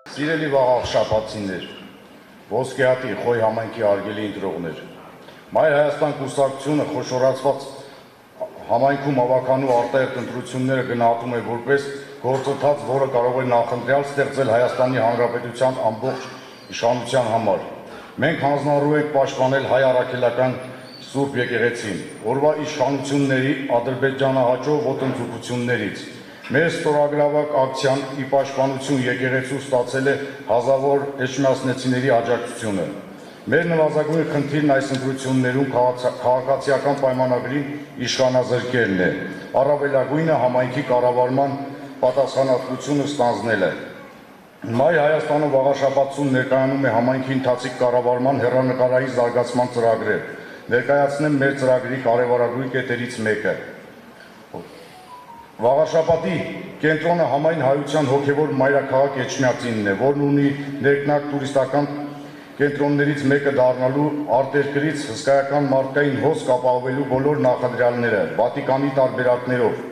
Սիրելի վաղ շաբաթցիներ, Ոսկեհատի Խոյ համայնքի արգելի ընտրողներ, Մայր Հայաստան կուսակցությունը խոշորացված համայնքում ավականու արտահերթ ընտրությունները գնահատում է որպես գործընթաց, որը կարող է նախընտրյալ ստեղծել Հայաստանի Հանրապետության ամբողջ իշխանության համար։ Մենք հանձնառու ենք պաշտպանել հայ առաքելական Սուրբ եկեղեցին, օրվա իշխանությունների ադրբեջանահաճո ոտնձգություններից։ Մեր ստորագրավակ ակցիան ի պաշտպանություն եկեղեցու ստացել է հազարավոր էջմիածնեցիների աջակցությունը։ Մեր նվազագույն խնդիրն այս ընտրություններում քաղաքացիական պայմանագրի իշխանազրկելն է, առավելագույնը համայնքի կառավարման պատասխանատվությունը ստանձնելը։ Մայր Հայաստանը վաղաշաբաթում ներկայանում է համայնքի ընթացիկ կառավարման հեռանկարային զարգացման ծրագրեր։ Ներկայացնեմ մեր ծրագրի կարևորագույն կետերից մեկը։ Վաղաշաբաթի կենտրոնը համայն հայության հոգևոր մայրաքաղաք Էջմիածինն է, որն ունի ներքնակ տուրիստական կենտրոններից մեկը դառնալու արտերկրից հսկայական մարդկային հոսք ապահովելու բոլոր նախադրյալները, Վատիկանի տարբերակներով։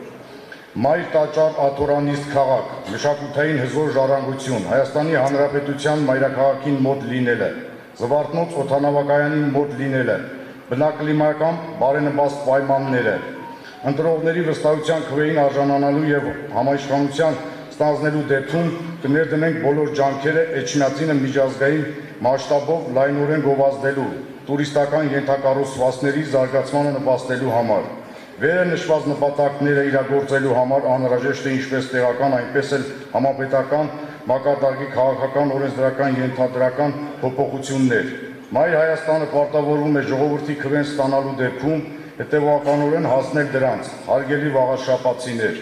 Մայր տաճար աթորանիստ քաղաք, մշակութային հզոր ժառանգություն, Հայաստանի Հանրապետության մայրաքաղաքին մոտ լինելը, Զվարթնոց օդանավակայանին մոտ լինելը, բնակլիմայական բարենպաստ պայմանները, ընտրողների վստահության քվեին արժանանալու եւ համաիշխանության ստանձնելու դեպքում կներդնենք բոլոր ջանքերը Էջմիածինը միջազգային մասշտաբով լայնորեն գովազդելու, տուրիստական ենթակառուցվածքների զարգացմանը նպաստելու համար։ Վերը նշված նպատակները իրագործելու համար անհրաժեշտ է ինչպես տեղական, այնպես էլ համապետական մակարդակի քաղաքական օրենսդրական ենթադրական փոփոխություններ։ Մայր Հայաստանը պարտավորվում է ժողովրդի քվեն ստանալու դեպքում հետևականորեն հասնել դրանց, հարգելի վաղաշաբաթցիներ։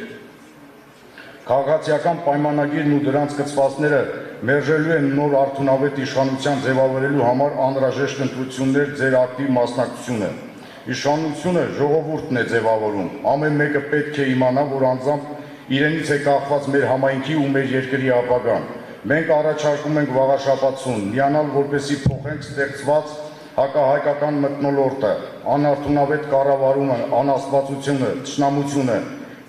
Քաղաքացիական պայմանագիրն ու դրանց կցվածները մերժելու են նոր արդյունավետ իշխանության ձևավորելու համար անհրաժեշտ ընտրություններ ձեր ակտիվ մասնակցությունը։ Իշխանությունը ժողովուրդն է ձևավորում, ամեն մեկը պետք է իմանա, որ անձամբ իրենից է կախված մեր համայնքի ու մեր երկրի ապագան։ Մենք առաջարկում ենք վաղաշաբաթում միանալ, որպեսզի փոխենք ստեղծված հակահայկական մթնոլորտը, անարդյունավետ կառավարումը, անաստվածությունը, թշնամությունը,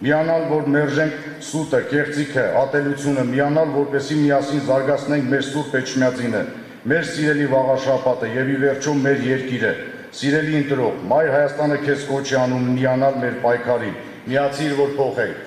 միանալ, որ մերժենք սուտը, կեղծիքը, ատելությունը, միանալ, որպեսզի միասին զարգացնենք մեր Սուրբ Էջմիածինը, մեր սիրելի վաղաշաբաթը եւ ի վերջո մեր երկիրը։ Սիրելի ընտրող, Մայր Հայաստանը քեզ կոչ է անում միանալ մեր պայքարին, միացիր, որ փոխենք։